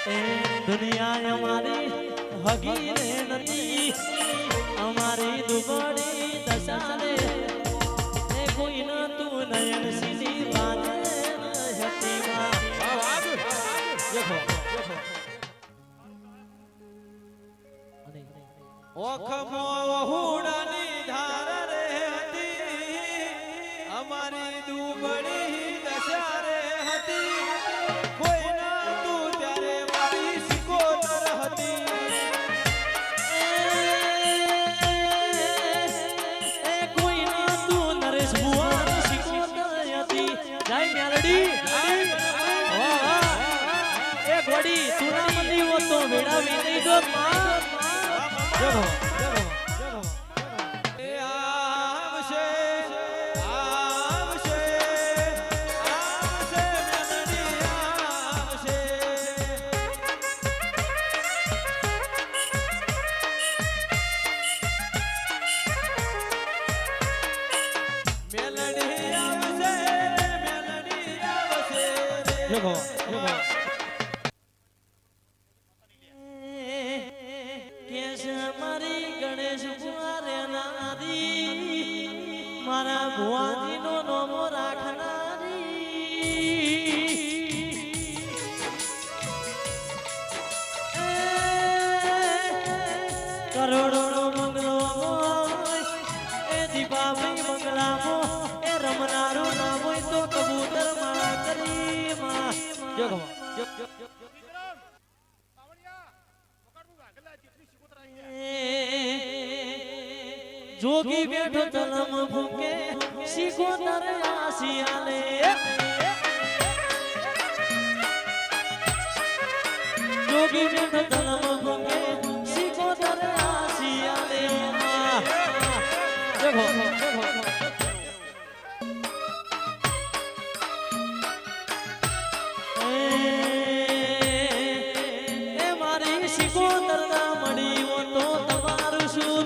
દુનિયા અમારી હગી રે નથી અમારી દુબળી દશા રે એ કોઈ ન તું નયન સીધી વાત હતી દેખો ઓખમો હુડાની ધાર રે હતી અમારી દુબળી દશા રે હતી કોઈ ના તું ત્યારે મારી સિકોતર હતી એ કોઈ ન તું નરેશ ભુવન સિકોતર હતી જય મેલડી એ ગોડી તું ના મળી હો તો વેડા વેડી દો માં જગો મારા ભુવાજી નો નોમો રાખનારી કરોડો નો મંગલો એ દીપાવલી મંગલામો એ રમનારું નામ હોય તો કબૂતર માળા કરી માં જો જોગી બેઠો તલમ ભૂકે સિકોતર આસિયાલે જોગી બેઠો તલમ ભૂકે સિકોતર આસિયાલે દેખો એ મારી સિકોતર ના મળી હો તો તમારું શું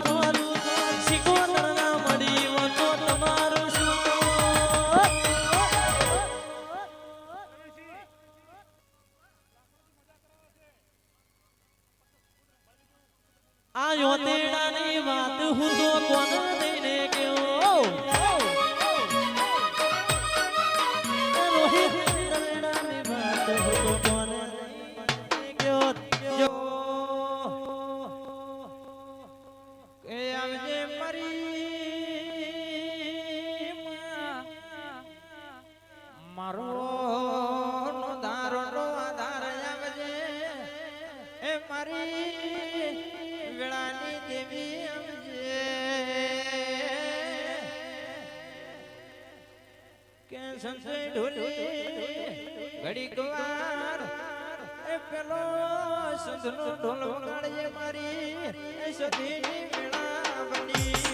આયો તેડાની વાત હું તો કોણ દઈને ગયો રોહિત તેડાની વાત હું તો કોણ દઈને ગયો કે આવજે મારી મારો નો દારો નો આધાર આવજે એ મારી વેળાની દેવી આવજે કે સંસય ઢોલી ઘડી કવાર એ પેલો સંતનો ઢોલ વગાડે મારી એ સખીની વેળા બની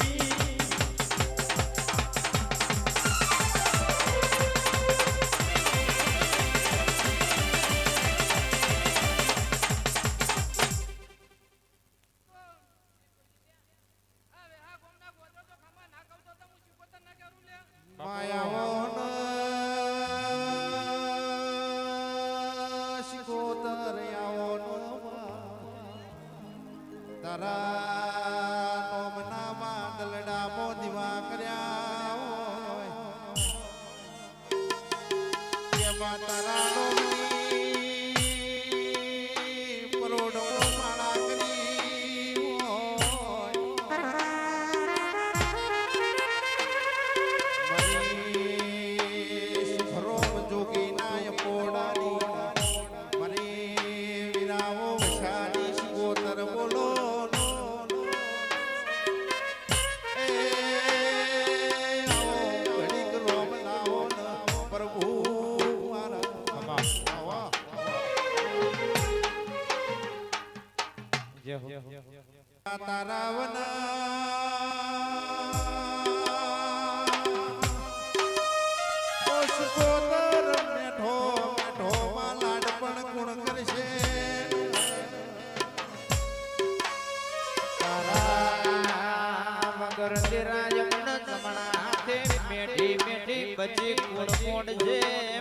મેઠી મેઠી બચી કોણ કોણ છે